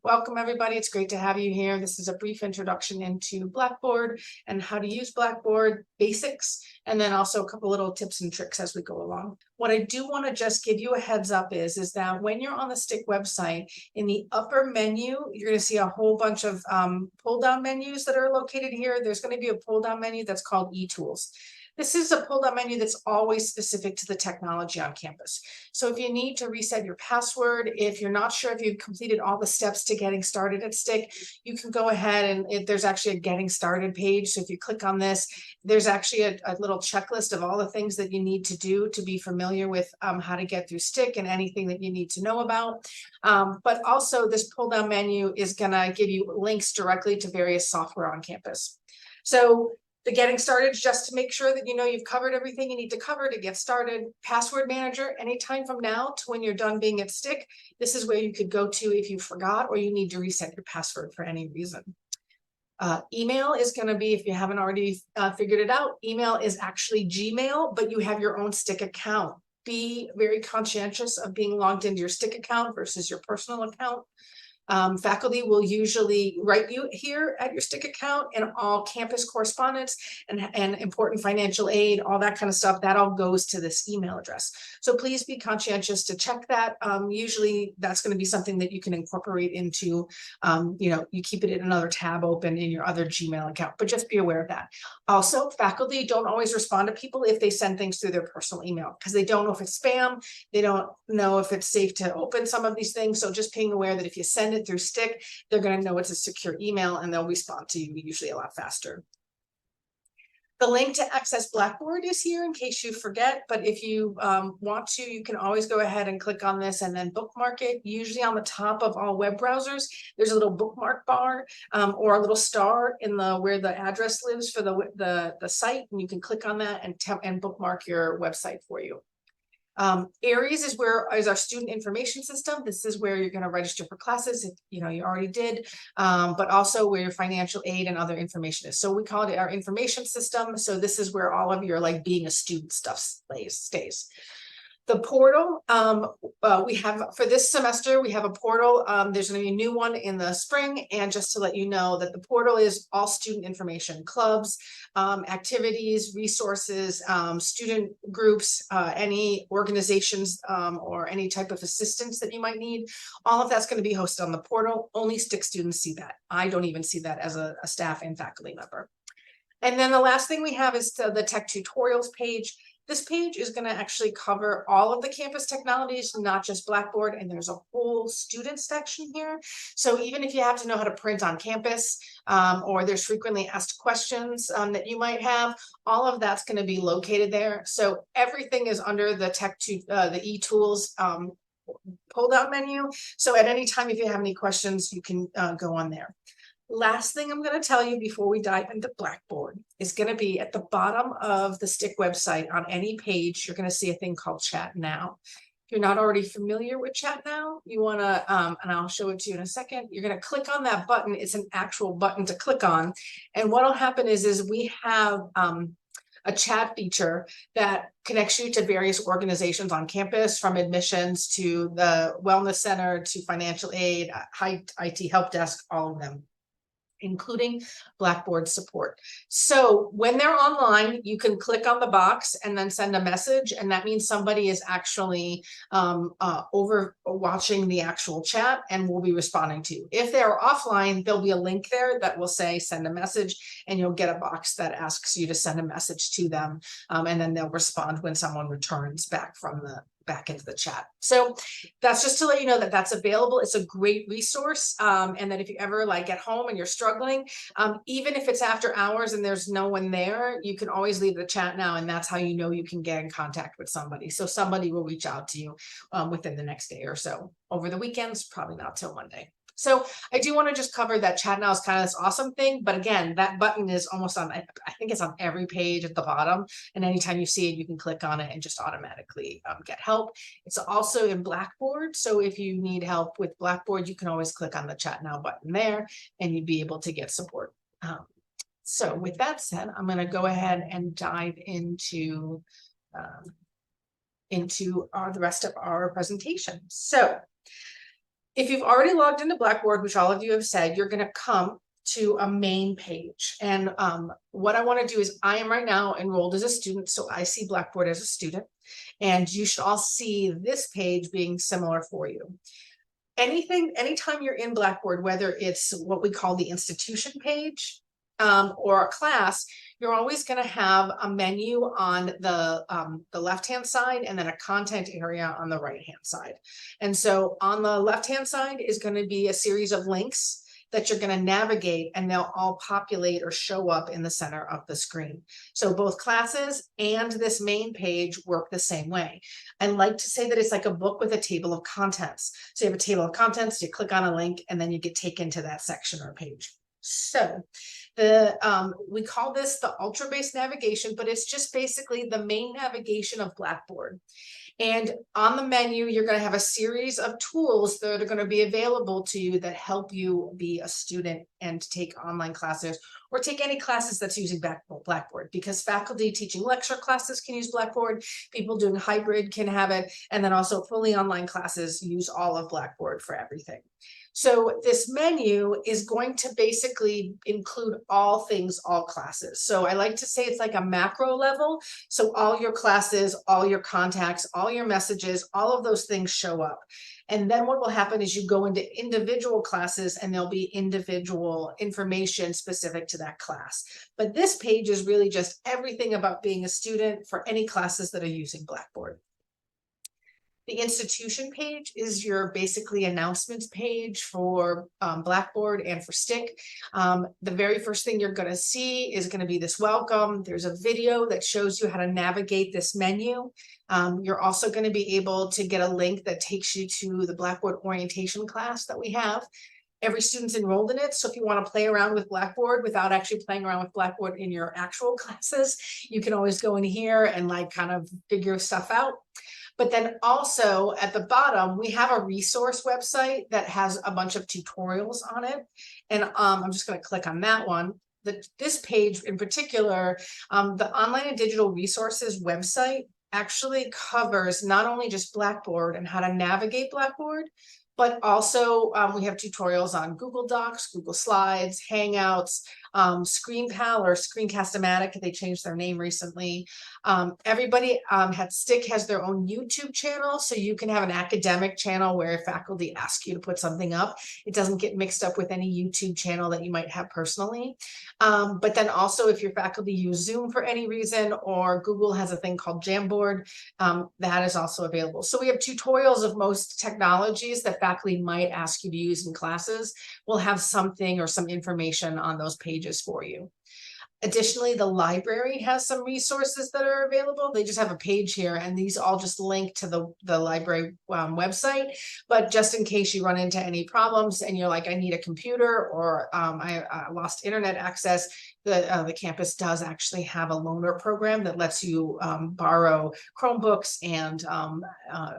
Welcome everybody. It's great to have you here. This is a brief introduction into Blackboard and how to use Blackboard basics, and then also a couple little tips and tricks as we go along. What I do want to just give you a heads up is that when you're on the STIC website, in the upper menu, you're going to see a whole bunch of pull down menus that are located here. There's going to be a pull down menu that's called eTools. This is a pull-down menu that's always specific to the technology on campus. So if you need to reset your password, if you're not sure if you've completed all the steps to getting started at STIC, you can go ahead and there's actually a getting started page. So if you click on this, there's actually a little checklist of all the things that you need to do to be familiar with how to get through STIC and anything that you need to know about. But also this pull-down menu is gonna give you links directly to various software on campus. So the getting started is just to make sure that you know you've covered everything you need to cover to get started. Password manager, anytime from now to when you're done being at STIC, this is where you could go to if you forgot or you need to reset your password for any reason. Email is going to be, if you haven't already figured it out, email is actually Gmail, but you have your own STIC account. Be very conscientious of being logged into your STIC account versus your personal account. Faculty will usually write you here at your STIC account, and all campus correspondence and important financial aid, all that kind of stuff, that all goes to this email address. So please be conscientious to check that. Usually that's going to be something that you can incorporate into, you keep it in another tab open in your other Gmail account, but just be aware of that. Also, faculty don't always respond to people if they send things through their personal email because they don't know if it's spam. They don't know if it's safe to open some of these things. So just being aware that if you send it through STIC, they're going to know it's a secure email and they'll respond to you usually a lot faster. The link to access Blackboard is here in case you forget, but if you want to, you can always go ahead and click on this and then bookmark it. Usually on the top of all web browsers, there's a little bookmark bar or a little star in where the address lives for the site, and you can click on that and bookmark your website for you. Aries is our student information system. This is where you're going to register for classes if you already did, but also where your financial aid and other information is. So we call it our information system. So this is where all of your being a student stuff stays. The portal, we have for this semester, we have a portal. There's going to be a new one in the spring. And just to let you know that the portal is all student information, clubs, activities, resources, student groups, any organizations or any type of assistance that you might need. All of that's going to be hosted on the portal. Only STIC students see that. I don't even see that as a staff and faculty member. And then the last thing we have is the tech tutorials page. This page is going to actually cover all of the campus technologies, not just Blackboard, and there's a whole student section here. So even if you have to know how to print on campus, or there's frequently asked questions that you might have, all of that's going to be located there. So everything is under the the eTools pull-down menu. So at any time, if you have any questions, you can go on there. Last thing I'm going to tell you before we dive into Blackboard is going to be at the bottom of the STIC website on any page, you're going to see a thing called Chat Now. If you're not already familiar with Chat Now, you want to, and I'll show it to you in a second, you're going to click on that button. It's an actual button to click on. And what will happen is we have a chat feature that connects you to various organizations on campus, from admissions to the wellness center to financial aid, IT help desk, all of them, including Blackboard support. So when they're online, you can click on the box and then send a message, and that means somebody is actually over watching the actual chat and will be responding to you. If they're offline, there'll be a link there that will say send a message, and you'll get a box that asks you to send a message to them, and then they'll respond when someone returns back into the chat. So that's just to let you know that that's available. It's a great resource, and that if you ever get home and you're struggling, even if it's after hours and there's no one there, you can always leave the chat now, and that's how you know you can get in contact with somebody. So somebody will reach out to you within the next day or so. Over the weekends, probably not till Monday. So I do want to just cover that Chat Now is kind of this awesome thing. But again, that button is almost on, I think it's on every page at the bottom. And anytime you see it, you can click on it and just automatically get help. It's also in Blackboard. So if you need help with Blackboard, you can always click on the Chat Now button there and you'd be able to get support. So with that said, I'm going to go ahead and dive into the rest of our presentation. So If you've already logged into Blackboard, which all of you have said, you're going to come to a main page. And what I want to do is I am right now enrolled as a student, so I see Blackboard as a student, and you should all see this page being similar for you. Anytime you're in Blackboard, whether it's what we call the institution page or a class, you're always going to have a menu on the left-hand side and then a content area on the right-hand side. And so on the left-hand side is going to be a series of links that you're going to navigate, and they'll all populate or show up in the center of the screen. So both classes and this main page work the same way. I like to say that it's like a book with a table of contents. So you have a table of contents, you click on a link, and then you get taken to that section or page. So we call this the ultra-based navigation, but it's just basically the main navigation of Blackboard. And on the menu, you're going to have a series of tools that are going to be available to you that help you be a student and take online classes or take any classes that's using Blackboard, because faculty teaching lecture classes can use Blackboard, people doing hybrid can have it, and then also fully online classes use all of Blackboard for everything. So this menu is going to basically include all things, all classes. So I like to say it's like a macro level. So all your classes, all your contacts, all your messages, all of those things show up. And then what will happen is you go into individual classes and there'll be individual information specific to that class. But this page is really just everything about being a student for any classes that are using Blackboard. The institution page is your basically announcements page for Blackboard and for STIC. The very first thing you're going to see is going to be this welcome. There's a video that shows you how to navigate this menu. You're also going to be able to get a link that takes you to the Blackboard orientation class that we have. Every student's enrolled in it. So if you want to play around with Blackboard without actually playing around with Blackboard in your actual classes, you can always go in here and like kind of figure stuff out. But then also at the bottom, we have a resource website that has a bunch of tutorials on it. And I'm just going to click on that one. This page in particular, the Online and Digital Resources website actually covers not only just Blackboard and how to navigate Blackboard, but also we have tutorials on Google Docs, Google Slides, Hangouts, ScreenPal or Screencast-O-Matic. They changed their name recently. Everybody at STIC has their own YouTube channel, so you can have an academic channel where faculty ask you to put something up. It doesn't get mixed up with any YouTube channel that you might have personally. But then also if your faculty use Zoom for any reason, or Google has a thing called Jamboard, that is also available. So we have tutorials of most technologies that faculty might ask you to use in classes. We'll have something or some information on those pages for you. Additionally, the library has some resources that are available. They just have a page here, and these all just link to the library website. But just in case you run into any problems and you're like, I need a computer, or I lost internet access, the campus does actually have a loaner program that lets you borrow Chromebooks and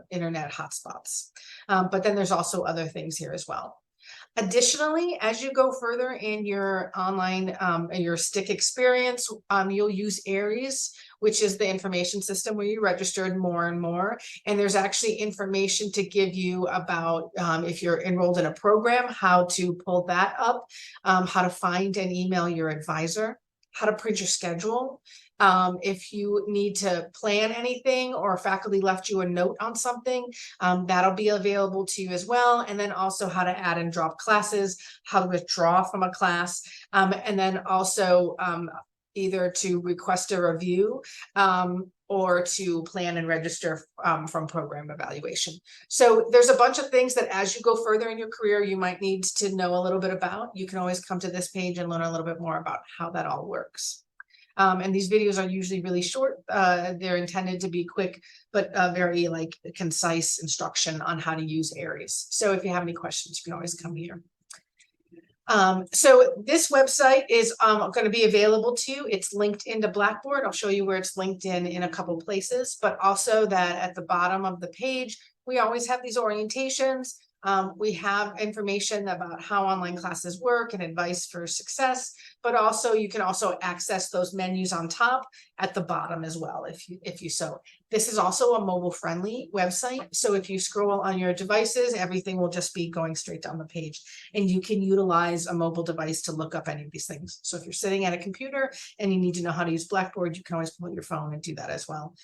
internet hotspots. But then there's also other things here as well. Additionally, as you go further in your online, your STIC experience, you'll use Aries, which is the information system where you registered more and more. And there's actually information to give you about if you're enrolled in a program, how to pull that up, how to find and email your advisor, how to print your schedule. If you need to plan anything or faculty left you a note on something, that'll be available to you as well. And then also how to add and drop classes, how to withdraw from a class, and then also either to request a review or to plan and register from program evaluation. So there's a bunch of things that as you go further in your career, you might need to know a little bit about. You can always come to this page and learn a little bit more about how that all works. And these videos are usually really short. They're intended to be quick, but very like concise instruction on how to use Aries. So if you have any questions, you can always come here. So this website is going to be available to you. It's linked into Blackboard. I'll show you where it's linked in a couple of places, but also that at the bottom of the page, we always have these orientations. We have information about how online classes work and advice for success, but also you can also access those menus on top at the bottom as well if you so. This is also a mobile friendly website. So if you scroll on your devices, everything will just be going straight down the page, and you can utilize a mobile device to look up any of these things. So if you're sitting at a computer and you need to know how to use Blackboard, you can always pull out your phone and do that as well.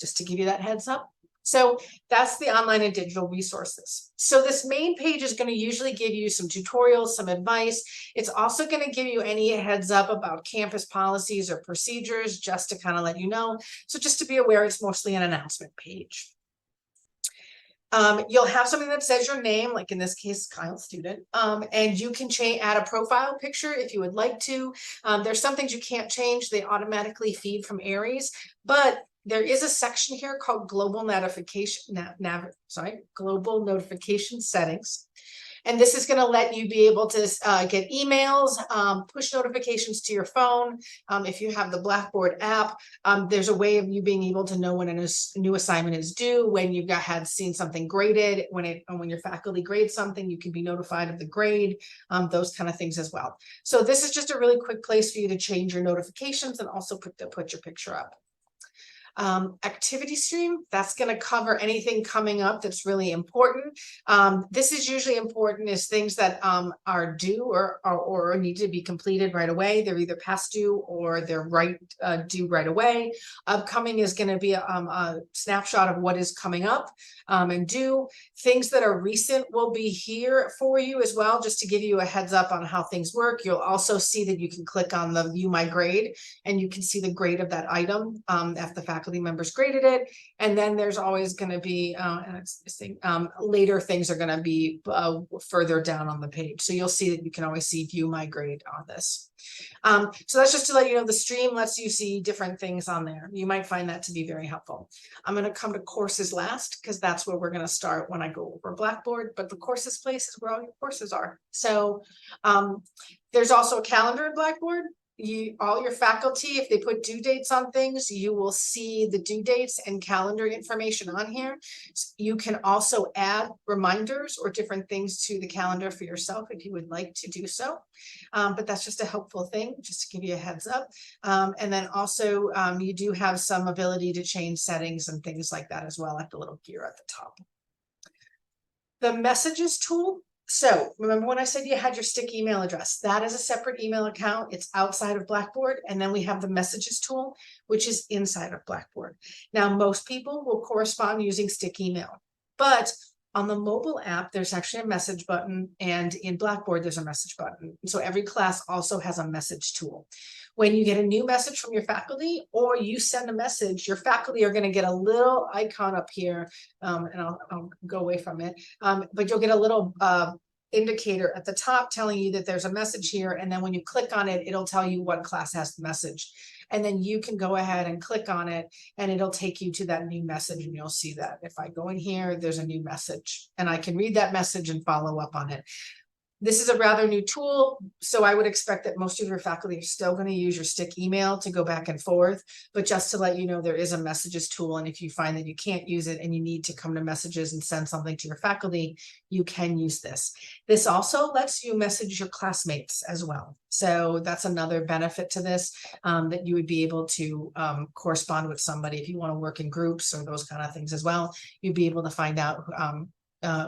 Just to give you that heads up. So that's the online and digital resources. So this main page is going to usually give you some tutorials, some advice. It's also going to give you any heads up about campus policies or procedures, just to kind of let you know. So just to be aware, it's mostly an announcement page. You'll have something that says your name, like in this case, Kyle Student, and you can add a profile picture if you would like to. There's some things you can't change. They automatically feed from Aries, but there is a section here called global notification, global notification settings. And this is going to let you be able to get emails, push notifications to your phone. If you have the Blackboard app, there's a way of you being able to know when a new assignment is due, when you had seen something graded, when your faculty grades something, you can be notified of the grade, those kind of things as well. So this is just a really quick place for you to change your notifications and also put your picture up. Activity stream, that's going to cover anything coming up that's really important. This is usually important as things that are due or need to be completed right away. They're either past due or they're due right away. Upcoming is going to be a snapshot of what is coming up and due. Things that are recent will be here for you as well, just to give you a heads up on how things work. You'll also see that you can click on the view my grade and you can see the grade of that item if the faculty members graded it. And then there's always going to be later things are going to be further down on the page. So you'll see that you can always see view my grade on this. So that's just to let you know, the stream lets you see different things on there. You might find that to be very helpful. I'm going to come to courses last because that's where we're going to start when I go over Blackboard, but the courses place is where all your courses are. So there's also a calendar in Blackboard. All your faculty, if they put due dates on things, you will see the due dates and calendar information on here. You can also add reminders or different things to the calendar for yourself if you would like to do so. But that's just a helpful thing, just to give you a heads up. And then also you do have some ability to change settings and things like that as well, like the little gear at the top. The messages tool. So remember when I said you had your stick email address, that is a separate email account. It's outside of Blackboard. And then we have the messages tool, which is inside of Blackboard. Now, most people will correspond using stick email, but on the mobile app, there's actually a message button, and in Blackboard, there's a message button. So every class also has a message tool. When you get a new message from your faculty or you send a message, your faculty are going to get a little icon up here, and I'll go away from it, but you'll get a little indicator at the top telling you that there's a message here, and then when you click on it, it'll tell you what class has the message. And then you can go ahead and click on it and it'll take you to that new message, and you'll see that. If I go in here, there's a new message and I can read that message and follow up on it. This is a rather new tool, so I would expect that most of your faculty are still going to use your stick email to go back and forth. But just to let you know, there is a messages tool, and if you find that you can't use it and you need to come to messages and send something to your faculty, you can use this. This also lets you message your classmates as well. So that's another benefit to this, that you would be able to correspond with somebody if you want to work in groups or those kind of things as well. You'd be able to find out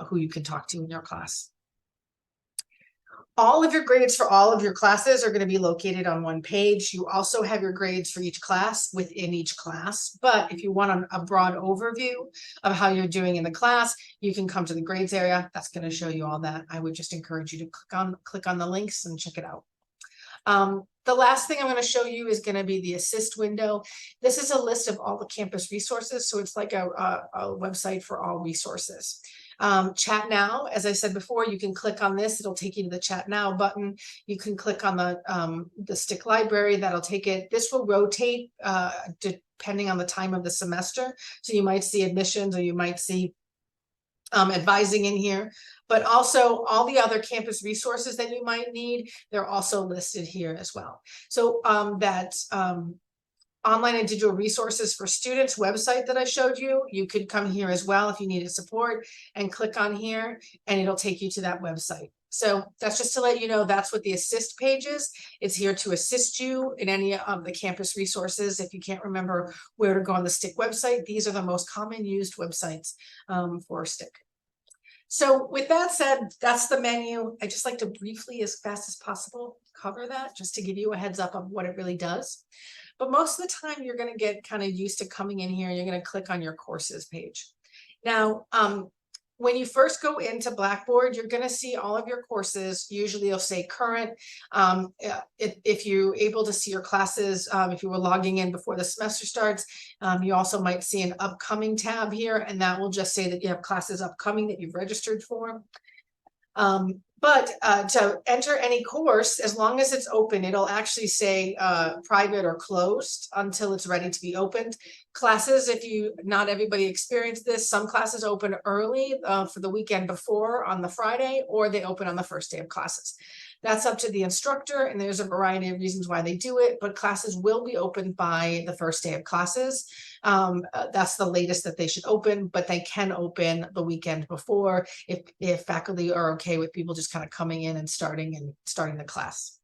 who you can talk to in your class. All of your grades for all of your classes are going to be located on one page. You also have your grades for each class within each class. But if you want a broad overview of how you're doing in the class, you can come to the grades area. That's going to show you all that. I would just encourage you to click on the links and check it out. The last thing I'm going to show you is going to be the assist window. This is a list of all the campus resources. So it's like a website for all resources. Chat now, as I said before, you can click on this. It'll take you to the chat now button. You can click on the stick library. That'll take it. This will rotate depending on the time of the semester. So you might see admissions, or you might see advising in here, but also all the other campus resources that you might need, they're also listed here as well. So online and digital resources for students website that I showed you, you could come here as well if you needed support and click on here, and it'll take you to that website. So that's just to let you know that's what the assist page is. It's here to assist you in any of the campus resources. If you can't remember where to go on the STIC website, these are the most common used websites for STIC. So with that said, that's the menu. I just like to briefly, as fast as possible, cover that just to give you a heads up of what it really does. But most of the time you're going to get kind of used to coming in here. You're going to click on your courses page. Now, when you first go into Blackboard, you're going to see all of your courses. Usually you'll say current. If you're able to see your classes, if you were logging in before the semester starts, you also might see an upcoming tab here, and that will just say that you have classes upcoming that you've registered for. But to enter any course, as long as it's open, it'll actually say private or closed until it's ready to be opened. Classes, not everybody experienced this, some classes open early for the weekend before on the Friday, or they open on the first day of classes. That's up to the instructor, and there's a variety of reasons why they do it, but classes will be opened by the first day of classes. That's the latest that they should open, but they can open the weekend before if faculty are okay with people just kind of coming in and starting the class.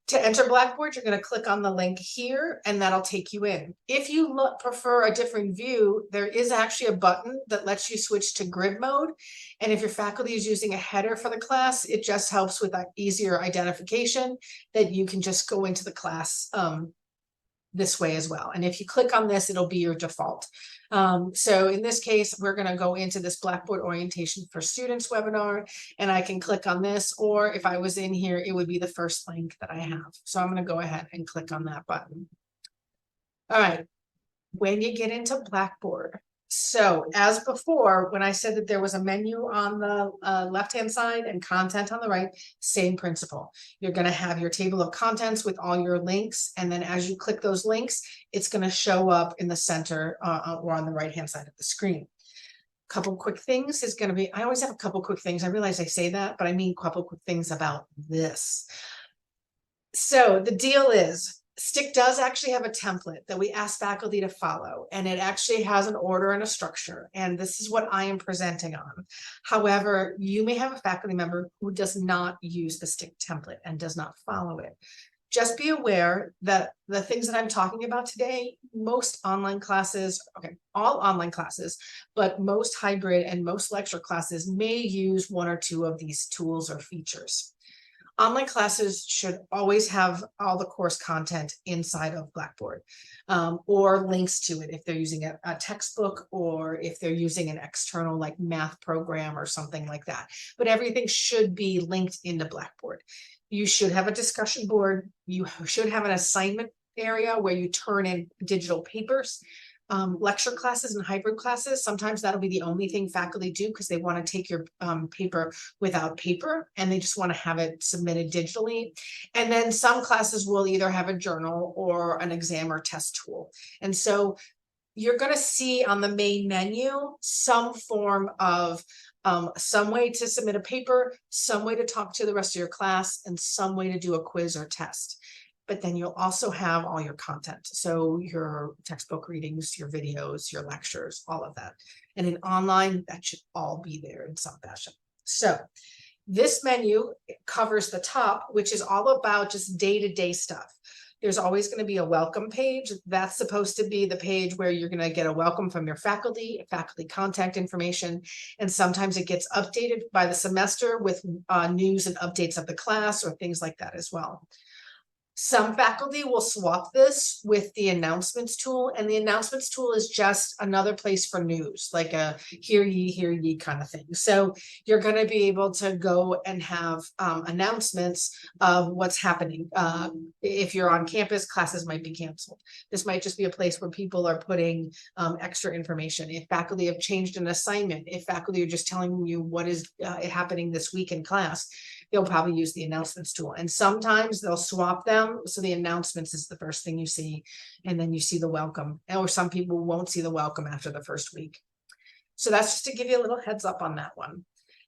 To enter Blackboard, you're going to click on the link here, and that'll take you in. If you prefer a different view, there is actually a button that lets you switch to grid mode. And if your faculty is using a header for the class, it just helps with that easier identification that you can just go into the class this way as well. And if you click on this, it'll be your default. So in this case, we're going to go into this Blackboard Orientation for Students webinar, and I can click on this, or if I was in here, it would be the first link that I have. So I'm going to go ahead and click on that button. All right, when you get into Blackboard, so as before, when I said that there was a menu on the left-hand side and content on the right, same principle. You're going to have your table of contents with all your links. And then as you click those links, it's going to show up in the center or on the right-hand side of the screen. Couple quick things is going to be, I always have a couple quick things. I realize I say that, but I mean a couple quick things about this. So the deal is, STIC does actually have a template that we ask faculty to follow, and it actually has an order and a structure, and this is what I am presenting on. However, you may have a faculty member who does not use the STIC template and does not follow it. Just be aware that the things that I'm talking about today, most online classes, all online classes, but most hybrid and most lecture classes may use one or two of these tools or features. Online classes should always have all the course content inside of Blackboard or links to it if they're using a textbook or if they're using an external like math program or something like that. But everything should be linked into Blackboard. You should have a discussion board. You should have an assignment area where you turn in digital papers. Lecture classes and hybrid classes, sometimes that'll be the only thing faculty do because they want to take your paper without paper and they just want to have it submitted digitally. And then some classes will either have a journal or an exam or test tool. And so you're going to see on the main menu some form of some way to submit a paper, some way to talk to the rest of your class, and some way to do a quiz or test. But then you'll also have all your content. So your textbook readings, your videos, your lectures, all of that. And in online, that should all be there in some fashion. So this menu covers the top, which is all about just day-to-day stuff. There's always going to be a welcome page. That's supposed to be the page where you're going to get a welcome from your faculty contact information. And sometimes it gets updated by the semester with news and updates of the class or things like that as well. Some faculty will swap this with the announcements tool, and the announcements tool is just another place for news, like a hear ye kind of thing. So you're going to be able to go and have announcements of what's happening. If you're on campus, classes might be canceled. This might just be a place where people are putting extra information. If faculty have changed an assignment, if faculty are just telling you what is happening this week in class, they'll probably use the announcements tool. And sometimes they'll swap them. So the announcements is the first thing you see, and then you see the welcome. Or some people won't see the welcome after the first week. So that's just to give you a little heads up on that one.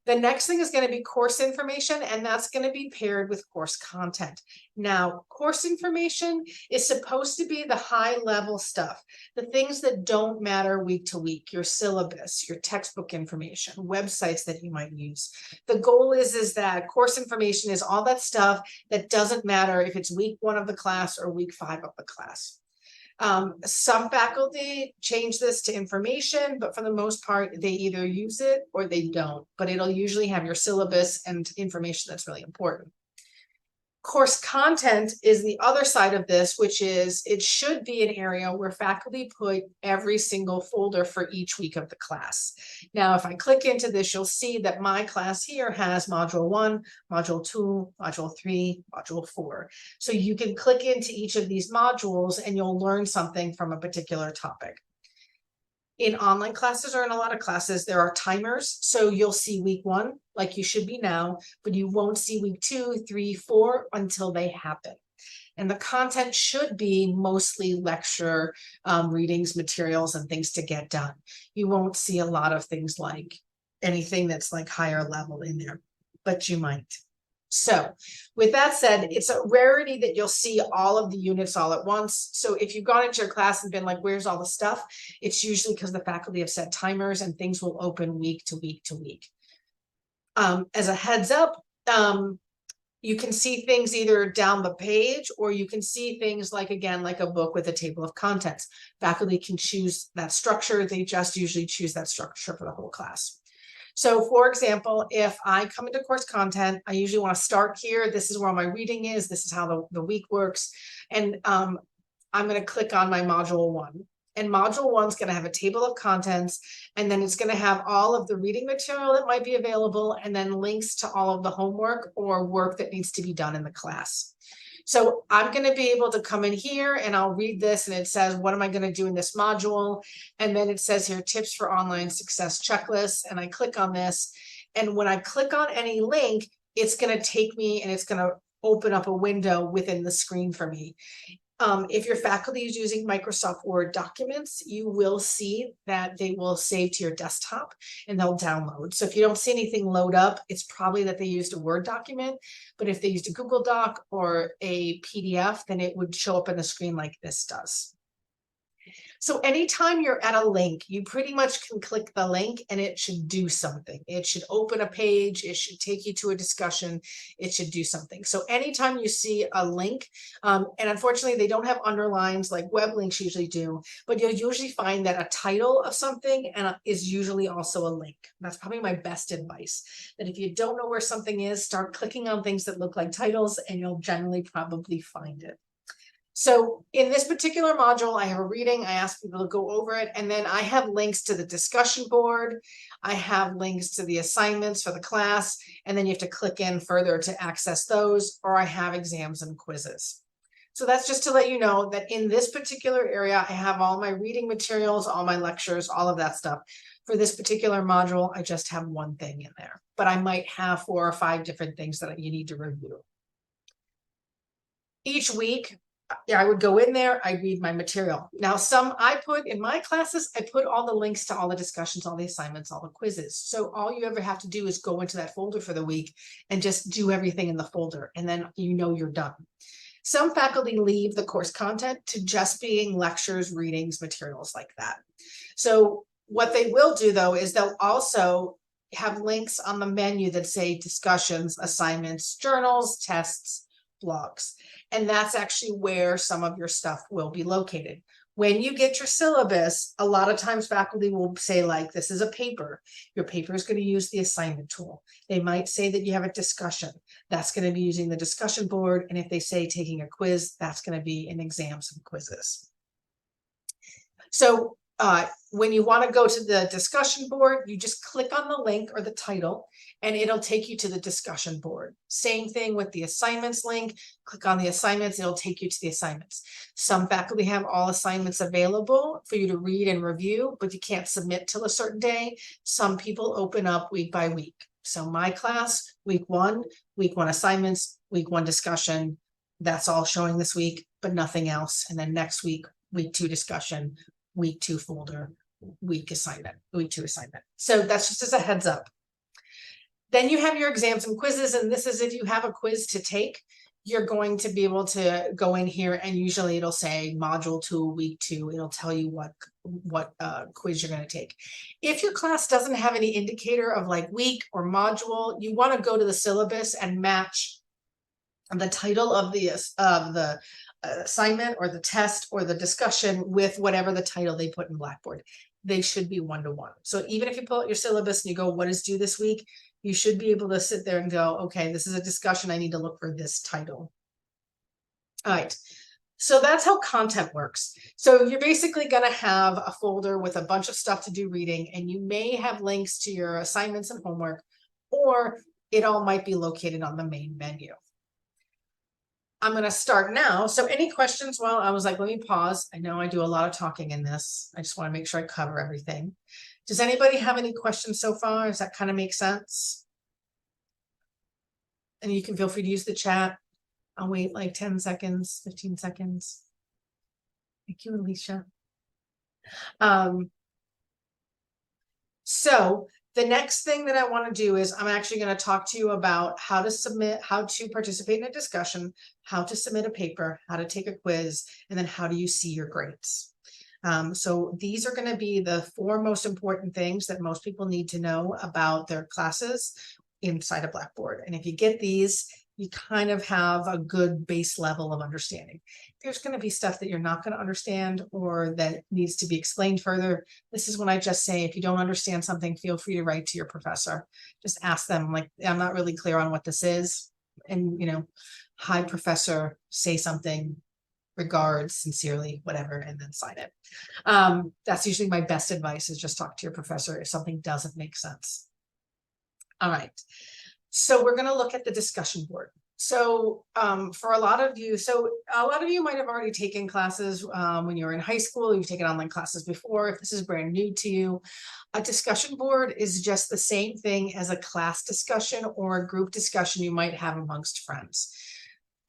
The next thing is going to be course information, and that's going to be paired with course content. Now, course information is supposed to be the high level stuff, the things that don't matter week to week, your syllabus, your textbook information, websites that you might use. The goal is that course information is all that stuff that doesn't matter if it's week 1 of the class or week 5 of the class. Some faculty change this to information, but for the most part, they either use it or they don't, but it'll usually have your syllabus and information that's really important. Course content is the other side of this, which is it should be an area where faculty put every single folder for each week of the class. Now, if I click into this, you'll see that my class here has module 1, module 2, module 3, module 4. So you can click into each of these modules and you'll learn something from a particular topic. In online classes or in a lot of classes, there are timers. So you'll see week 1, like you should be now, but you won't see week 2, 3, 4 until they happen. And the content should be mostly lecture readings, materials, and things to get done. You won't see a lot of things like anything that's like higher level in there, but you might. So with that said, it's a rarity that you'll see all of the units all at once. So if you've gone into your class and been like, where's all the stuff? It's usually because the faculty have set timers and things will open week to week to week. As a heads up, you can see things either down the page or you can see things like, again, like a book with a table of contents. Faculty can choose that structure. They just usually choose that structure for the whole class. So for example, if I come into course content, I usually want to start here. This is where my reading is. This is how the week works. And I'm going to click on my module 1. And module 1 is going to have a table of contents, and then it's going to have all of the reading material that might be available, and then links to all of the homework or work that needs to be done in the class. So I'm going to be able to come in here and I'll read this and it says, what am I going to do in this module? And then it says here, tips for online success checklist. And I click on this. And when I click on any link, it's going to take me and it's going to open up a window within the screen for me. If your faculty is using Microsoft Word documents, you will see that they will save to your desktop and they'll download. So if you don't see anything load up, it's probably that they used a Word document. But if they used a Google Doc or a PDF, then it would show up on the screen like this does. So anytime you're at a link, you pretty much can click the link and it should do something. It should open a page. It should take you to a discussion. It should do something. So anytime you see a link, and unfortunately they don't have underlines like web links usually do, but you'll usually find that a title of something is usually also a link. That's probably my best advice, that if you don't know where something is, start clicking on things that look like titles and you'll generally probably find it. So in this particular module, I have a reading. I ask people to go over it. And then I have links to the discussion board. I have links to the assignments for the class. And then you have to click in further to access those, or I have exams and quizzes. So that's just to let you know that in this particular area, I have all my reading materials, all my lectures, all of that stuff. For this particular module, I just have one thing in there, but I might have 4 or 5 different things that you need to review. Each week, I would go in there, I read my material. Now, I put in my classes, I put all the links to all the discussions, all the assignments, all the quizzes. So all you ever have to do is go into that folder for the week and just do everything in the folder. And then you know you're done. Some faculty leave the course content to just being lectures, readings, materials like that. So what they will do though, is they'll also have links on the menu that say discussions, assignments, journals, tests, blogs. And that's actually where some of your stuff will be located. When you get your syllabus, a lot of times faculty will say like, this is a paper. Your paper is going to use the assignment tool. They might say that you have a discussion. That's going to be using the discussion board. And if they say taking a quiz, that's going to be in exams and quizzes. So when you want to go to the discussion board, you just click on the link or the title and it'll take you to the discussion board. Same thing with the assignments link. Click on the assignments, it'll take you to the assignments. Some faculty have all assignments available for you to read and review, but you can't submit till a certain day. Some people open up week by week. So my class, week 1 assignments, week 1 discussion. That's all showing this week, but nothing else. And then next week, week 2 discussion, week 2 folder, week 2 assignment. So that's just as a heads up. Then you have your exams and quizzes, and this is if you have a quiz to take, you're going to be able to go in here, and usually it'll say module 2, week 2. It'll tell you what quiz you're going to take. If your class doesn't have any indicator of like week or module, you want to go to the syllabus and match the title of the assignment or the test or the discussion with whatever the title they put in Blackboard. They should be 1-to-1. So even if you pull out your syllabus and you go, what is due this week? You should be able to sit there and go, okay, this is a discussion. I need to look for this title. All right. So that's how content works. So you're basically going to have a folder with a bunch of stuff to do reading, and you may have links to your assignments and homework, or it all might be located on the main menu. I'm going to start now. So any questions? Well, I was like, let me pause. I know I do a lot of talking in this. I just want to make sure I cover everything. Does anybody have any questions so far? Does that kind of make sense? And you can feel free to use the chat. I'll wait like 10 seconds, 15 seconds. Thank you, Alicia. So the next thing that I want to do is I'm actually going to talk to you about how to submit, how to participate in a discussion, how to submit a paper, how to take a quiz, and then how do you see your grades. So these are going to be the 4 most important things that most people need to know about their classes inside of Blackboard. And if you get these, you kind of have a good base level of understanding. There's going to be stuff that you're not going to understand or that needs to be explained further. This is when I just say, if you don't understand something, feel free to write to your professor. Just ask them, like, I'm not really clear on what this is. And, you know, hi, professor, say something, regards, sincerely, whatever, and then sign it. That's usually my best advice, is just talk to your professor if something doesn't make sense. All right. So we're going to look at the discussion board. So for a lot of you might have already taken classes when you were in high school. You've taken online classes before. If this is brand new to you, a discussion board is just the same thing as a class discussion or a group discussion you might have amongst friends.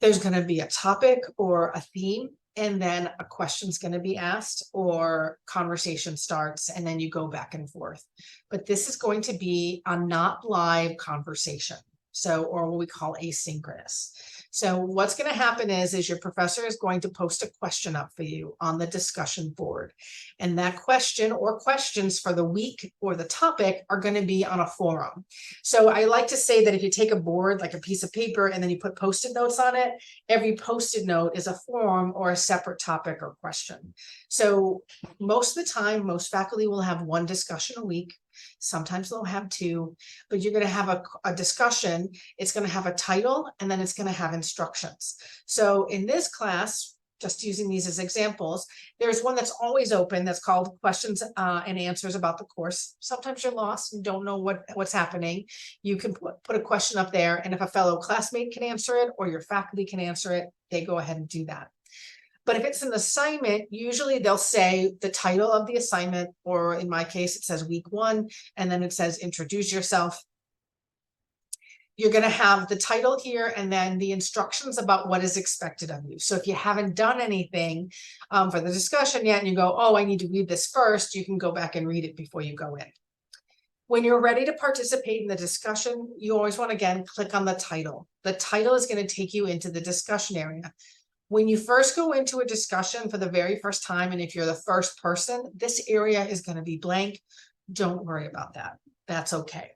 There's going to be a topic or a theme, and then a question's going to be asked or conversation starts, and then you go back and forth. But this is going to be a not live conversation. So, or what we call asynchronous. So what's going to happen is your professor is going to post a question up for you on the discussion board. And that question or questions for the week or the topic are going to be on a forum. So I like to say that if you take a board, like a piece of paper, and then you put Post-it notes on it, every Post-it note is a forum or a separate topic or question. So most of the time, most faculty will have 1 discussion a week. Sometimes they'll have 2, but you're going to have a discussion. It's going to have a title, and then it's going to have instructions. So in this class, just using these as examples, there's one that's always open that's called questions and answers about the course. Sometimes you're lost and don't know what's happening. You can put a question up there, and if a fellow classmate can answer it or your faculty can answer it, they go ahead and do that. But if it's an assignment, usually they'll say the title of the assignment, or in my case, it says week 1, and then it says introduce yourself. You're going to have the title here and then the instructions about what is expected of you. So if you haven't done anything for the discussion yet, and you go, oh, I need to read this first, you can go back and read it before you go in. When you're ready to participate in the discussion, you always want to, again, click on the title. The title is going to take you into the discussion area. When you first go into a discussion for the very first time, and if you're the first person, this area is going to be blank. Don't worry about that. That's okay.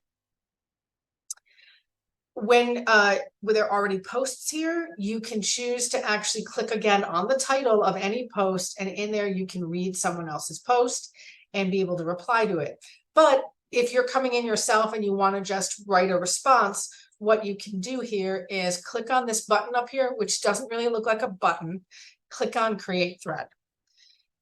When there are already posts here, you can choose to actually click again on the title of any post, and in there you can read someone else's post and be able to reply to it. But if you're coming in yourself and you want to just write a response, what you can do here is click on this button up here, which doesn't really look like a button. Click on Create Thread.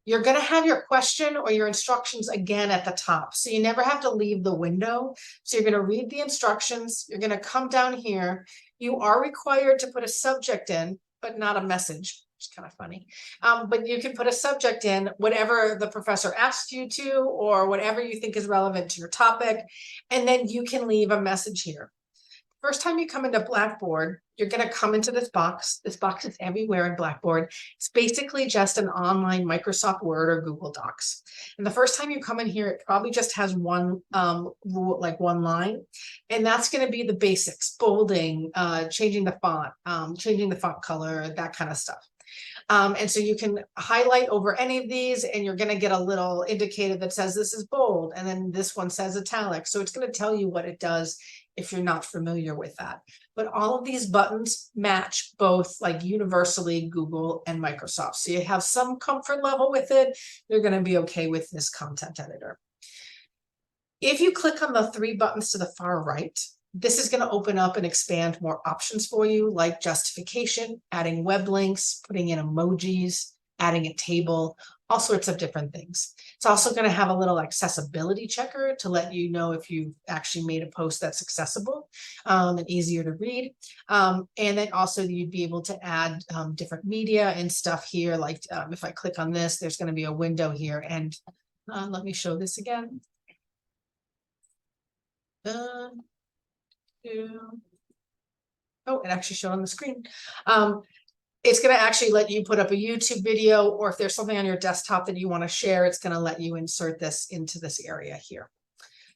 You're going to have your question or your instructions again at the top. So you never have to leave the window. So you're going to read the instructions. You're going to come down here. You are required to put a subject in, but not a message. It's kind of funny. But you can put a subject in, whatever the professor asks you to, or whatever you think is relevant to your topic. And then you can leave a message here. First time you come into Blackboard, you're going to come into this box. This box is everywhere in Blackboard. It's basically just an online Microsoft Word or Google Docs. And the first time you come in here, it probably just has one rule, like one line. And that's going to be the basics, bolding, changing the font color, that kind of stuff. And so you can highlight over any of these and you're going to get a little indicator that says this is bold. And then this one says italic. So it's going to tell you what it does if you're not familiar with that. But all of these buttons match both like universally Google and Microsoft. So you have some comfort level with it. You're going to be okay with this content editor. If you click on the 3 buttons to the far right, this is going to open up and expand more options for you, like justification, adding web links, putting in emojis, adding a table, all sorts of different things. It's also going to have a little accessibility checker to let you know if you've actually made a post that's accessible and easier to read. And then also you'd be able to add different media and stuff here. Like if I click on this, there's going to be a window here. And let me show this again. Oh, it actually showed on the screen. It's going to actually let you put up a YouTube video, or if there's something on your desktop that you want to share, it's going to let you insert this into this area here.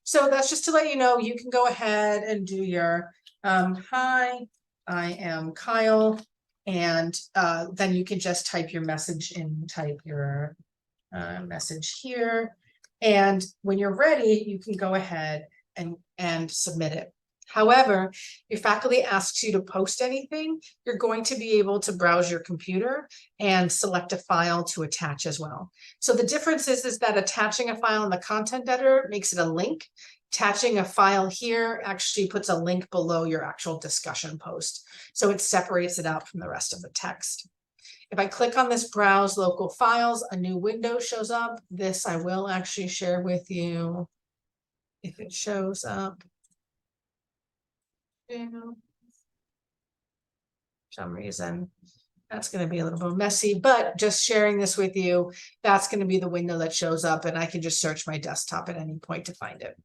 So that's just to let you know, you can go ahead and do your hi, I am Kyle, and then you can just type your message and type your message here. And when you're ready, you can go ahead and submit it. However, if faculty asks you to post anything, you're going to be able to browse your computer and select a file to attach as well. So the difference is that attaching a file in the content editor makes it a link. Attaching a file here actually puts a link below your actual discussion post. So it separates it out from the rest of the text. If I click on this browse local files, a new window shows up. This I will actually share with you if it shows up. For some reason, that's going to be a little bit messy, but just sharing this with you, that's going to be the window that shows up, and I can just search my desktop at any point to find it.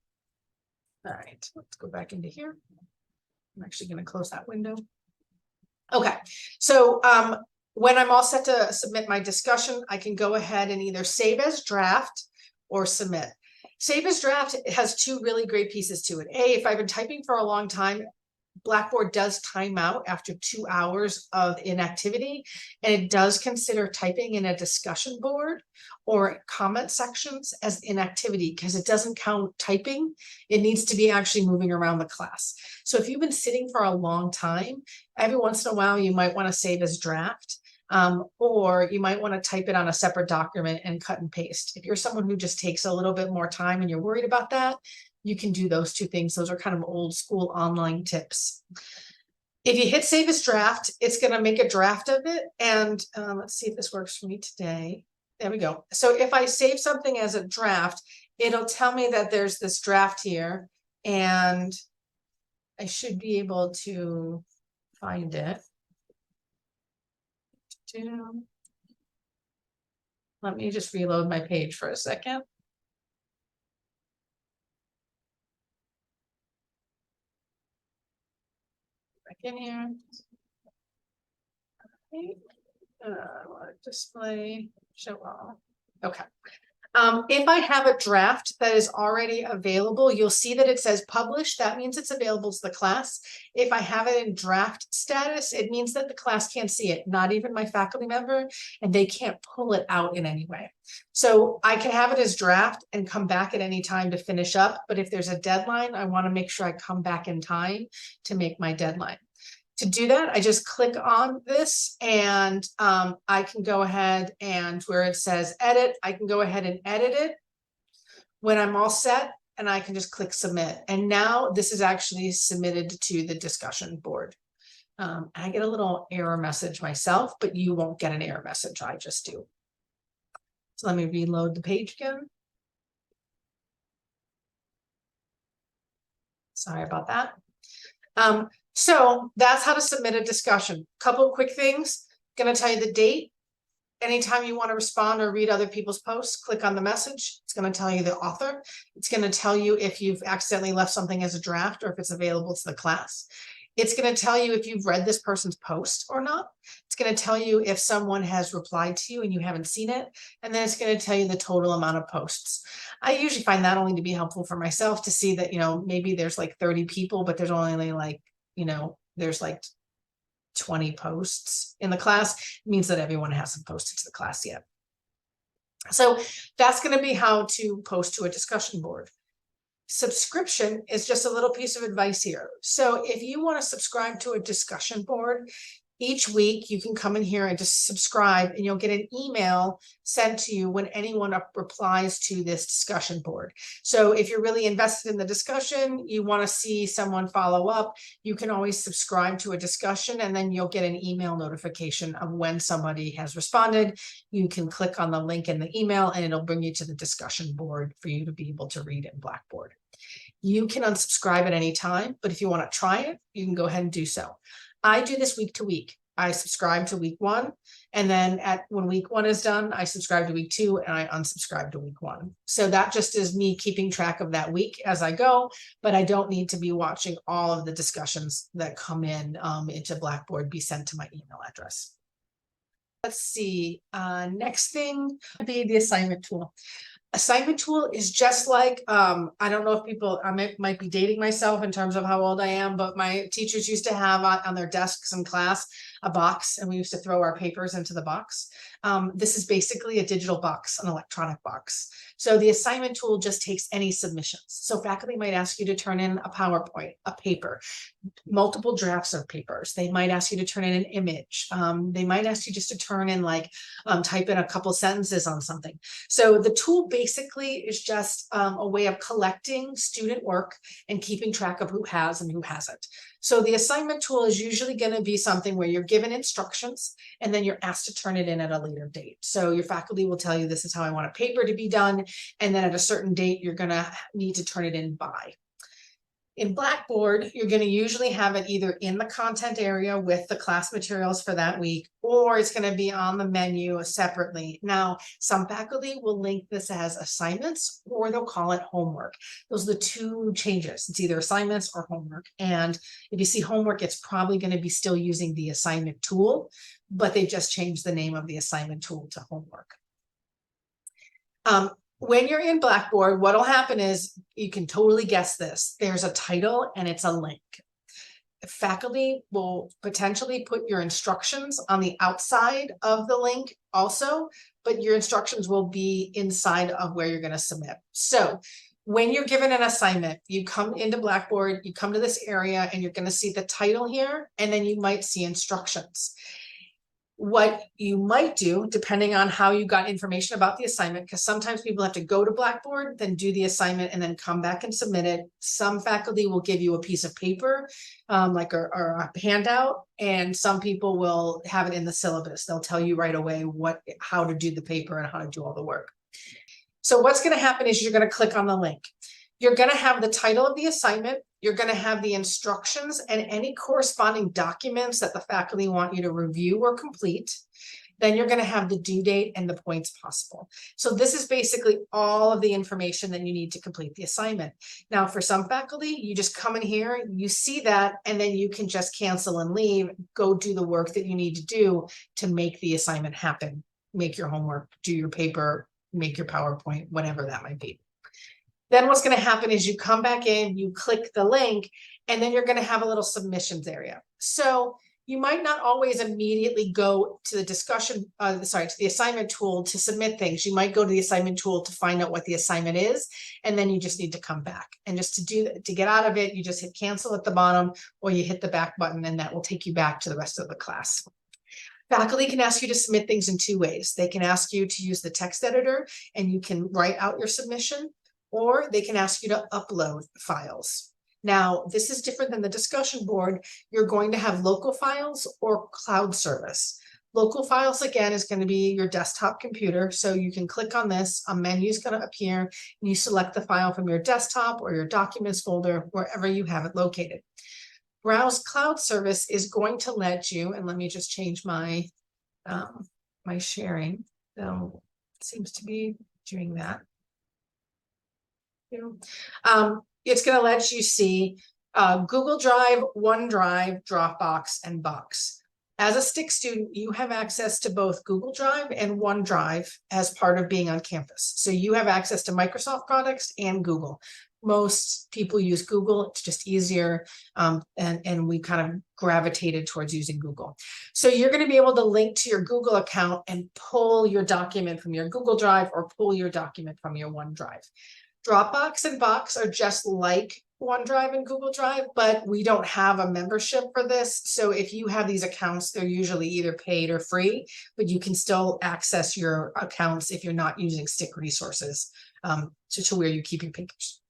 All right, let's go back into here. I'm actually going to close that window. Okay, so when I'm all set to submit my discussion, I can go ahead and either save as draft or submit. Save as draft has 2 really great pieces to it. A, if I've been typing for a long time, Blackboard does time out after 2 hours of inactivity, and it does consider typing in a discussion board or comment sections as inactivity because it doesn't count typing. It needs to be actually moving around the class. So if you've been sitting for a long time, every once in a while, you might want to save as draft. Or you might want to type it on a separate document and cut and paste. If you're someone who just takes a little bit more time and you're worried about that, you can do those 2 things. Those are kind of old school online tips. If you hit save as draft, it's going to make a draft of it. And let's see if this works for me today. There we go. So if I save something as a draft, it'll tell me that there's this draft here, and I should be able to find it. Let me just reload my page for a second. Back in here. Okay. Display, show all. Okay. If I have a draft that is already available, you'll see that it says published. That means it's available to the class. If I have it in draft status, it means that the class can't see it, not even my faculty member, and they can't pull it out in any way. So I can have it as draft and come back at any time to finish up. But if there's a deadline, I want to make sure I come back in time to make my deadline. To do that, I just click on this, and I can go ahead and where it says edit, I can go ahead and edit it when I'm all set, and I can just click submit. And now this is actually submitted to the discussion board. I get a little error message myself, but you won't get an error message. I just do. So let me reload the page again. Sorry about that. So that's how to submit a discussion. Couple quick things. Going to tell you the date. Anytime you want to respond or read other people's posts, click on the message. It's going to tell you the author. It's going to tell you if you've accidentally left something as a draft or if it's available to the class. It's going to tell you if you've read this person's post or not. It's going to tell you if someone has replied to you and you haven't seen it. And then it's going to tell you the total amount of posts. I usually find that only to be helpful for myself to see that, maybe there's like 30 people, but there's only like, there's like 20 posts in the class. It means that everyone hasn't posted to the class yet. So that's going to be how to post to a discussion board. Subscription is just a little piece of advice here. So if you want to subscribe to a discussion board, each week you can come in here and just subscribe, and you'll get an email sent to you when anyone replies to this discussion board. So if you're really invested in the discussion, you want to see someone follow up, you can always subscribe to a discussion, and then you'll get an email notification of when somebody has responded. You can click on the link in the email and it'll bring you to the discussion board for you to be able to read in Blackboard. You can unsubscribe at any time, but if you want to try it, you can go ahead and do so. I do this week to week. I subscribe to week 1, and then when week 1 is done, I subscribe to week 2, and I unsubscribe to week 1. So that just is me keeping track of that week as I go, but I don't need to be watching all of the discussions that come in into Blackboard be sent to my email address. Let's see, next thing would be the assignment tool. Assignment tool is just like, I don't know if people, I might be dating myself in terms of how old I am, but my teachers used to have on their desks in class a box, and we used to throw our papers into the box. This is basically a digital box, an electronic box. So the assignment tool just takes any submissions. So faculty might ask you to turn in a PowerPoint, a paper, multiple drafts of papers. They might ask you to turn in an image. They might ask you just to turn in type in a couple sentences on something. So the tool basically is just a way of collecting student work and keeping track of who has and who hasn't. So the assignment tool is usually going to be something where you're given instructions and then you're asked to turn it in at a later date. So your faculty will tell you, this is how I want a paper to be done. And then at a certain date, you're going to need to turn it in by. In Blackboard, you're going to usually have it either in the content area with the class materials for that week, or it's going to be on the menu separately. Now, some faculty will link this as assignments, or they'll call it homework. Those are the two changes. It's either assignments or homework. And if you see homework, it's probably going to be still using the assignment tool, but they just changed the name of the assignment tool to homework. When you're in Blackboard, what'll happen is, you can totally guess this. There's a title and it's a link. Faculty will potentially put your instructions on the outside of the link also, but your instructions will be inside of where you're going to submit. So when you're given an assignment, you come into Blackboard, you come to this area, and you're going to see the title here, and then you might see instructions. What you might do, depending on how you got information about the assignment, because sometimes people have to go to Blackboard, then do the assignment, and then come back and submit it. Some faculty will give you a piece of paper, like a handout, and some people will have it in the syllabus. They'll tell you right away how to do the paper and how to do all the work. So what's going to happen is you're going to click on the link. You're going to have the title of the assignment. You're going to have the instructions and any corresponding documents that the faculty want you to review or complete. Then you're going to have the due date and the points possible. So this is basically all of the information that you need to complete the assignment. Now, for some faculty, you just come in here, you see that, and then you can just cancel and leave, go do the work that you need to do to make the assignment happen, make your homework, do your paper, make your PowerPoint, whatever that might be. Then what's going to happen is you come back in, you click the link, and then you're going to have a little submissions area. So you might not always immediately go to the to the assignment tool to submit things. You might go to the assignment tool to find out what the assignment is, and then you just need to come back. And just to get out of it, you just hit cancel at the bottom, or you hit the back button, and that will take you back to the rest of the class. Faculty can ask you to submit things in two ways. They can ask you to use the text editor, and you can write out your submission, or they can ask you to upload files. Now, this is different than the discussion board. You're going to have local files or cloud service. Local files, again, is going to be your desktop computer. So you can click on this, a menu is going to appear, and you select the file from your desktop or your documents folder, wherever you have it located. Browse cloud service is going to let you, and let me just change my, my sharing. So it seems to be doing that. It's going to let you see Google Drive, OneDrive, Dropbox, and Box. As a STIC student, you have access to both Google Drive and OneDrive as part of being on campus. So you have access to Microsoft products and Google. Most people use Google, it's just easier, and we kind of gravitated towards using Google. So you're going to be able to link to your Google account and pull your document from your Google Drive or pull your document from your OneDrive. Dropbox and Box are just like OneDrive and Google Drive, but we don't have a membership for this. So if you have these accounts, they're usually either paid or free, but you can still access your accounts if you're not using STIC resources to where you keep your papers.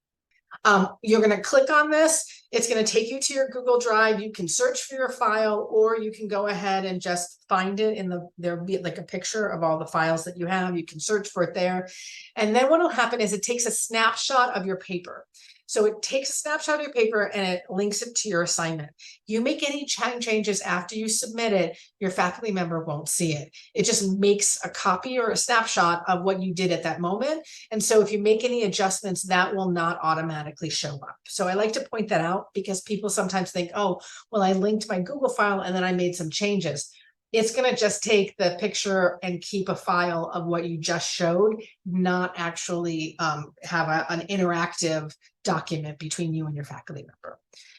You're going to click on this. It's going to take you to your Google Drive. You can search for your file, or you can go ahead and just find it in there'll be like a picture of all the files that you have. You can search for it there. And then what will happen is it takes a snapshot of your paper. So it takes a snapshot of your paper and it links it to your assignment. You make any changes after you submit it, your faculty member won't see it. It just makes a copy or a snapshot of what you did at that moment. And so if you make any adjustments, that will not automatically show up. So I like to point that out because people sometimes think, oh, well, I linked my Google file and then I made some changes. It's going to just take the picture and keep a file of what you just showed, not actually have an interactive document between you and your faculty member.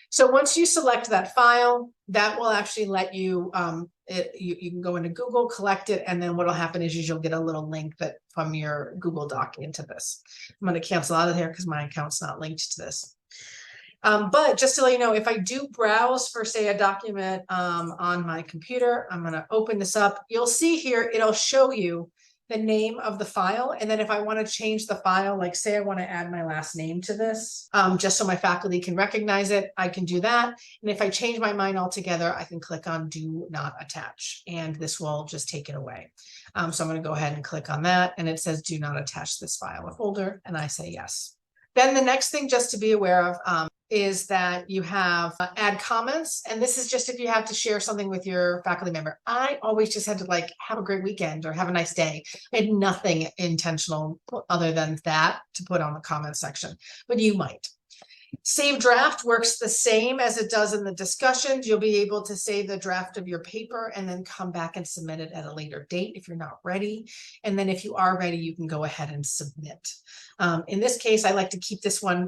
So once you select that file, that will actually let you, you can go into Google, collect it, and then what will happen is you'll get a little link from your Google Doc into this. I'm going to cancel out of here because my account's not linked to this. But just to let you know, if I do browse for, say, a document on my computer, I'm going to open this up. You'll see here, it'll show you the name of the file. And then if I want to change the file, like say I want to add my last name to this, just so my faculty can recognize it, I can do that. And if I change my mind altogether, I can click on do not attach, and this will just take it away. So I'm going to go ahead and click on that, and it says do not attach this file or folder, and I say yes. Then the next thing just to be aware of is that you have add comments. And this is just if you have to share something with your faculty member. I always just had to like have a great weekend or have a nice day. I had nothing intentional other than that to put on the comment section, but you might. Save draft works the same as it does in the discussions. You'll be able to save the draft of your paper and then come back and submit it at a later date if you're not ready. And then if you are ready, you can go ahead and submit. In this case, I like to keep this one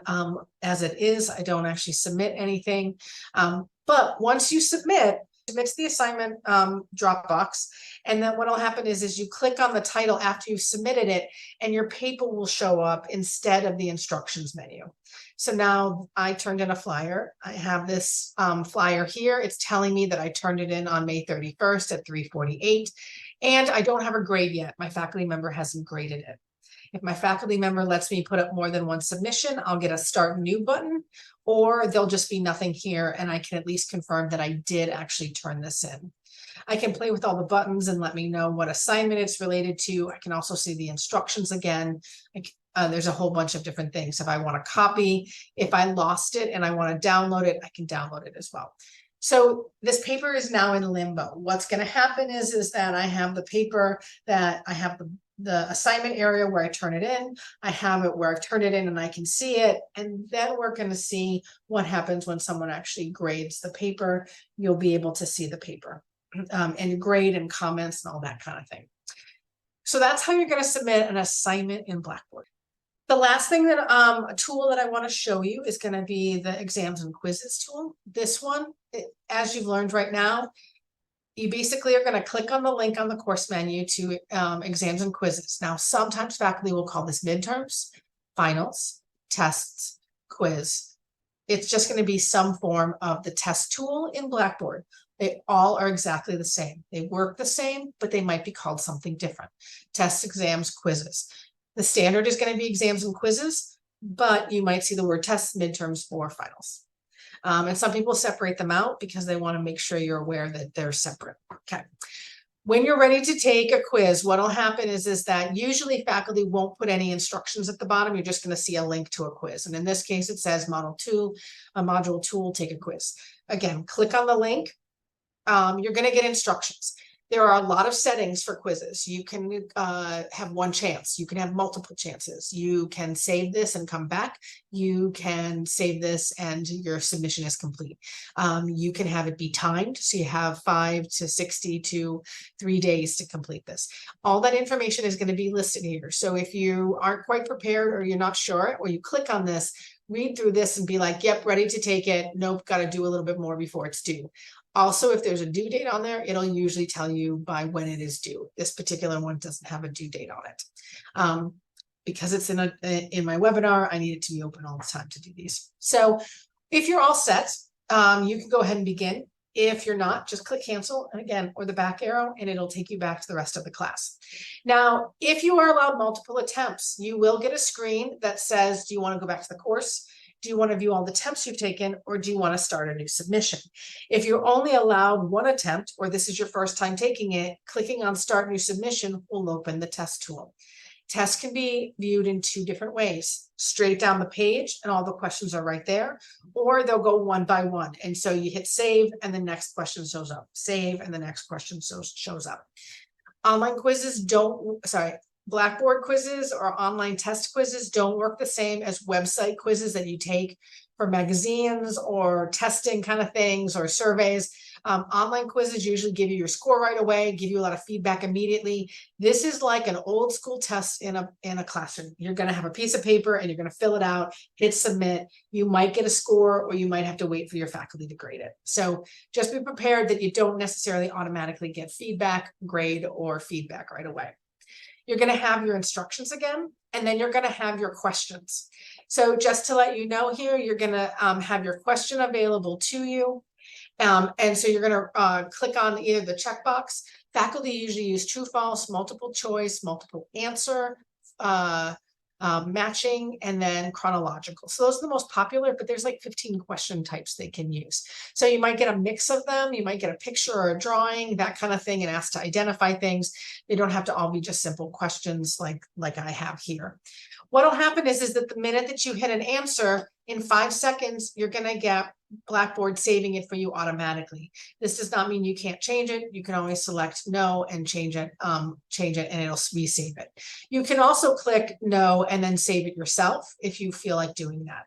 as it is. I don't actually submit anything. But once you submit, submits the assignment Dropbox, and then what will happen is you click on the title after you've submitted it, and your paper will show up instead of the instructions menu. So now I turned in a flyer. I have this flyer here. It's telling me that I turned it in on May 31st at 3:48, and I don't have a grade yet. My faculty member hasn't graded it. If my faculty member lets me put up more than one submission, I'll get a start new button, or there'll just be nothing here, and I can at least confirm that I did actually turn this in. I can play with all the buttons and let me know what assignment it's related to. I can also see the instructions again. There's a whole bunch of different things. If I want to copy, if I lost it and I want to download it, I can download it as well. So this paper is now in limbo. What's going to happen is that I have the paper that I have the assignment area where I turn it in. I have it where I've turned it in and I can see it. And then we're going to see what happens when someone actually grades the paper. You'll be able to see the paper and grade and comments and all that kind of thing. So that's how you're going to submit an assignment in Blackboard. The last thing that a tool that I want to show you is going to be the exams and quizzes tool. This one, as you've learned right now, you basically are going to click on the link on the course menu to exams and quizzes. Now, sometimes faculty will call this midterms, finals, tests, quiz. It's just going to be some form of the test tool in Blackboard. They all are exactly the same. They work the same, but they might be called something different. Tests, exams, quizzes. The standard is going to be exams and quizzes, but you might see the word tests, midterms, or finals. And some people separate them out because they want to make sure you're aware that they're separate. Okay. When you're ready to take a quiz, what will happen is that usually faculty won't put any instructions at the bottom. You're just going to see a link to a quiz. And in this case, it says module 2, take a quiz. Again, click on the link. You're going to get instructions. There are a lot of settings for quizzes. You can have one chance. You can have multiple chances. You can save this and come back. You can save this and your submission is complete. You can have it be timed. So you have 5 to 60 to 3 days to complete this. All that information is going to be listed here. So if you aren't quite prepared or you're not sure, or you click on this, read through this and be like, yep, ready to take it. Nope, got to do a little bit more before it's due. Also, if there's a due date on there, it'll usually tell you by when it is due. This particular one doesn't have a due date on it. Because it's in my webinar, I need it to be open all the time to do these. So if you're all set, you can go ahead and begin. If you're not, just click cancel, and again, or the back arrow, and it'll take you back to the rest of the class. Now, if you are allowed multiple attempts, you will get a screen that says, do you want to go back to the course? Do you want to view all the attempts you've taken, or do you want to start a new submission? If you're only allowed one attempt, or this is your first time taking it, clicking on Start New Submission will open the test tool. Tests can be viewed in 2 different ways: straight down the page, and all the questions are right there, or they'll go one by one. And so you hit save, and the next question shows up. Save, and the next question shows up. Online quizzes Blackboard quizzes or online test quizzes don't work the same as website quizzes that you take for magazines or testing kind of things or surveys. Online quizzes usually give you your score right away, give you a lot of feedback immediately. This is like an old school test in a classroom. You're going to have a piece of paper and you're going to fill it out, hit submit. You might get a score, or you might have to wait for your faculty to grade it. So just be prepared that you don't necessarily automatically get feedback, grade, or feedback right away. You're going to have your instructions again, and then you're going to have your questions. So just to let you know here, you're going to have your question available to you. And so you're going to click on either the checkbox. Faculty usually use true, false, multiple choice, multiple answer, matching, and then chronological. So those are the most popular, but there's like 15 question types they can use. So you might get a mix of them. You might get a picture or a drawing, that kind of thing, and asked to identify things. They don't have to all be just simple questions like I have here. What'll happen is that the minute that you hit an answer, in 5 seconds, you're going to get Blackboard saving it for you automatically. This does not mean you can't change it. You can always select no and change it, and it'll resave it. You can also click no and then save it yourself if you feel like doing that.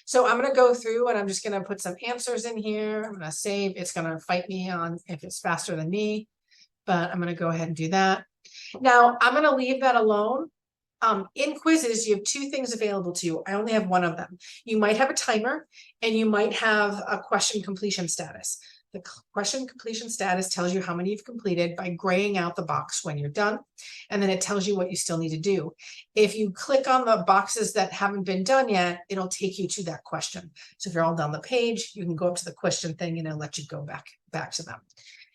So I'm going to go through and I'm just going to put some answers in here. I'm going to save. It's going to fight me on if it's faster than me, but I'm going to go ahead and do that. Now I'm going to leave that alone. In quizzes, you have 2 things available to you. I only have one of them. You might have a timer, and you might have a question completion status. The question completion status tells you how many you've completed by graying out the box when you're done, and then it tells you what you still need to do. If you click on the boxes that haven't been done yet, it'll take you to that question. So if you're all down the page, you can go up to the question thing, and it'll let you go back to them.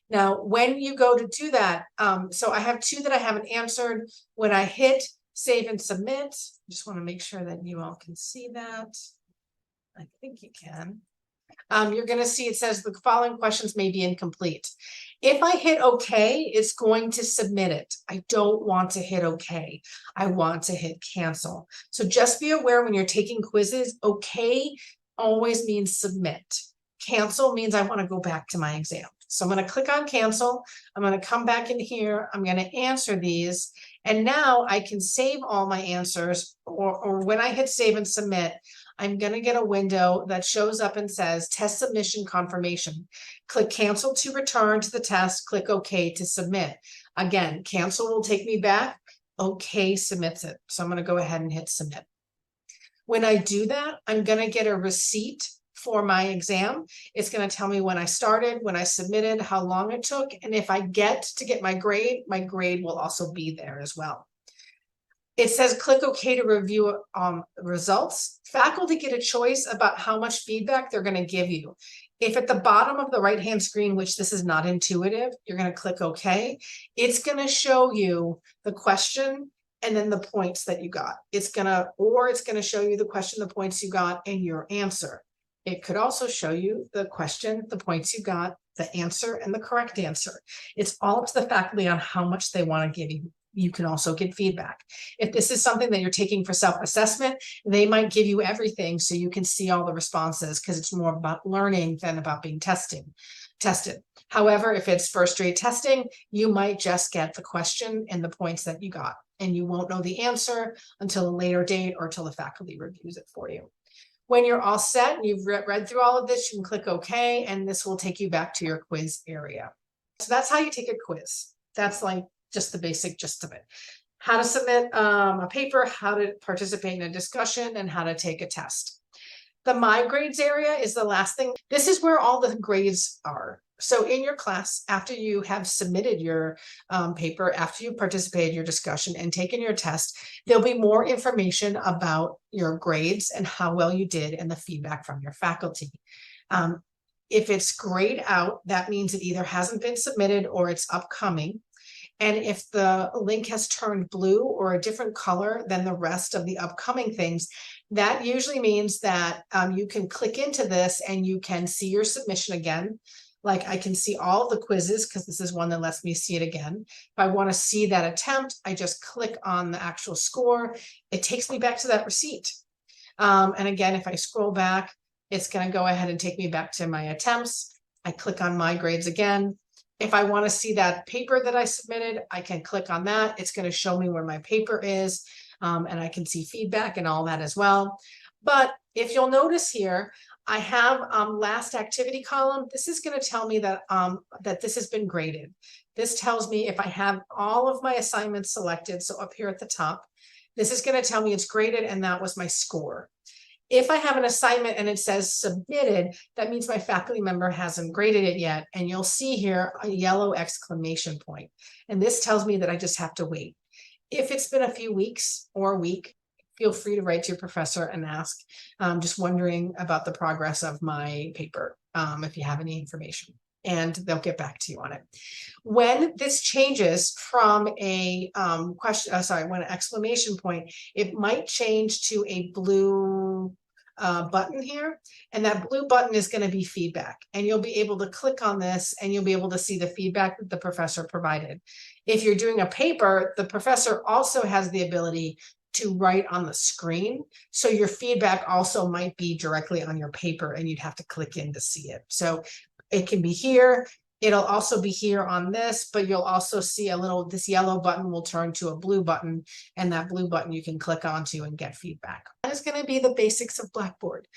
Now, when you go to do that, so I have 2 that I haven't answered. When I hit save and submit, just want to make sure that you all can see that. I think you can. You're going to see it says the following questions may be incomplete. If I hit OK, it's going to submit it. I don't want to hit OK. I want to hit cancel. So just be aware when you're taking quizzes, OK always means submit. Cancel means I want to go back to my exam. So I'm going to click on cancel. I'm going to come back in here. I'm going to answer these. And now I can save all my answers, or when I hit save and submit, I'm going to get a window that shows up and says test submission confirmation. Click cancel to return to the test. Click OK to submit. Again, cancel will take me back. OK submits it. So I'm going to go ahead and hit submit. When I do that, I'm going to get a receipt for my exam. It's going to tell me when I started, when I submitted, how long it took, and if I get to get my grade will also be there as well. It says click OK to review results. Faculty get a choice about how much feedback they're going to give you. If at the bottom of the right-hand screen, which this is not intuitive, you're going to click OK, it's going to show you the question and then the points that you got. It's going to show you the question, the points you got, and your answer. It could also show you the question, the points you got, the answer, and the correct answer. It's all up to the faculty on how much they want to give you. you can also get feedback. If this is something that you're taking for self-assessment, they might give you everything so you can see all the responses, because it's more about learning than about being tested. However, if it's first grade testing, you might just get the question and the points that you got, and you won't know the answer until a later date or until the faculty reviews it for you. When you're all set and you've read through all of this, you can click OK, and this will take you back to your quiz area. So that's how you take a quiz. That's like just the basic gist of it. How to submit a paper, how to participate in a discussion, and how to take a test. The My Grades area is the last thing. This is where all the grades are. So in your class, after you have submitted your paper, after you participated in your discussion and taken your test, there'll be more information about your grades and how well you did and the feedback from your faculty. If it's grayed out, that means it either hasn't been submitted or it's upcoming. And if the link has turned blue or a different color than the rest of the upcoming things, that usually means that you can click into this and you can see your submission again. Like I can see all of the quizzes because this is one that lets me see it again. If I want to see that attempt, I just click on the actual score. It takes me back to that receipt. And again, if I scroll back, it's going to go ahead and take me back to my attempts. I click on My Grades again. If I want to see that paper that I submitted, I can click on that. It's going to show me where my paper is, and I can see feedback and all that as well. But if you'll notice here, I have last activity column. This is going to tell me that, that this has been graded. This tells me if I have all of my assignments selected, so up here at the top, this is going to tell me it's graded and that was my score. If I have an assignment and it says submitted, that means my faculty member hasn't graded it yet. And you'll see here a yellow exclamation point. And this tells me that I just have to wait. If it's been a few weeks or a week, feel free to write to your professor and ask, just wondering about the progress of my paper, if you have any information, and they'll get back to you on it. When this changes from a when an exclamation point, it might change to a blue button here, and that blue button is going to be feedback, and you'll be able to click on this and you'll be able to see the feedback that the professor provided. If you're doing a paper, the professor also has the ability to write on the screen, so your feedback also might be directly on your paper and you'd have to click in to see it. So it can be here. It'll also be here on this, but you'll also see this yellow button will turn to a blue button, and that blue button you can click onto and get feedback. That is going to be the basics of Blackboard.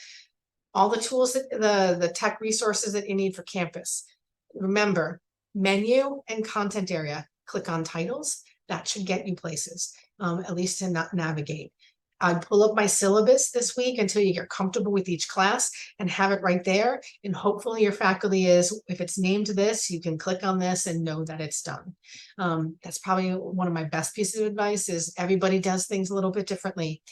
All the tools, the tech resources that you need for campus. Remember, menu and content area. Click on titles. That should get you places, at least to navigate. I'd pull up my syllabus this week until you get comfortable with each class and have it right there. And hopefully your faculty if it's named this, you can click on this and know that it's done. That's probably one of my best pieces of advice is everybody does things a little bit differently.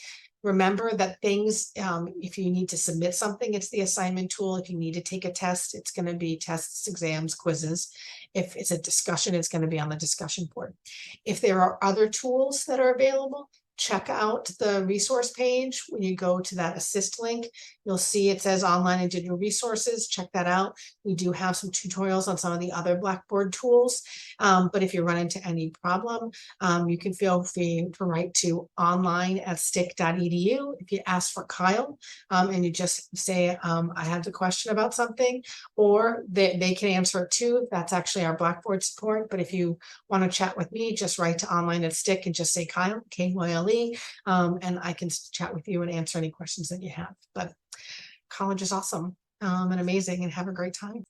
Remember that things, if you need to submit something, it's the assignment tool. If you need to take a test, it's going to be tests, exams, quizzes. If it's a discussion, it's going to be on the discussion board. If there are other tools that are available, check out the resource page. When you go to that assist link, you'll see it says online and digital resources. Check that out. We do have some tutorials on some of the other Blackboard tools. But if you run into any problem, you can feel free to write to online@stick.edu. If you ask for Kyle and you just say, I have a question about something, or they can answer it too. That's actually our Blackboard support. But if you want to chat with me, just write to online@stick and just say Kyle, Kyle. And I can chat with you and answer any questions that you have. But college is awesome and amazing, and have a great time.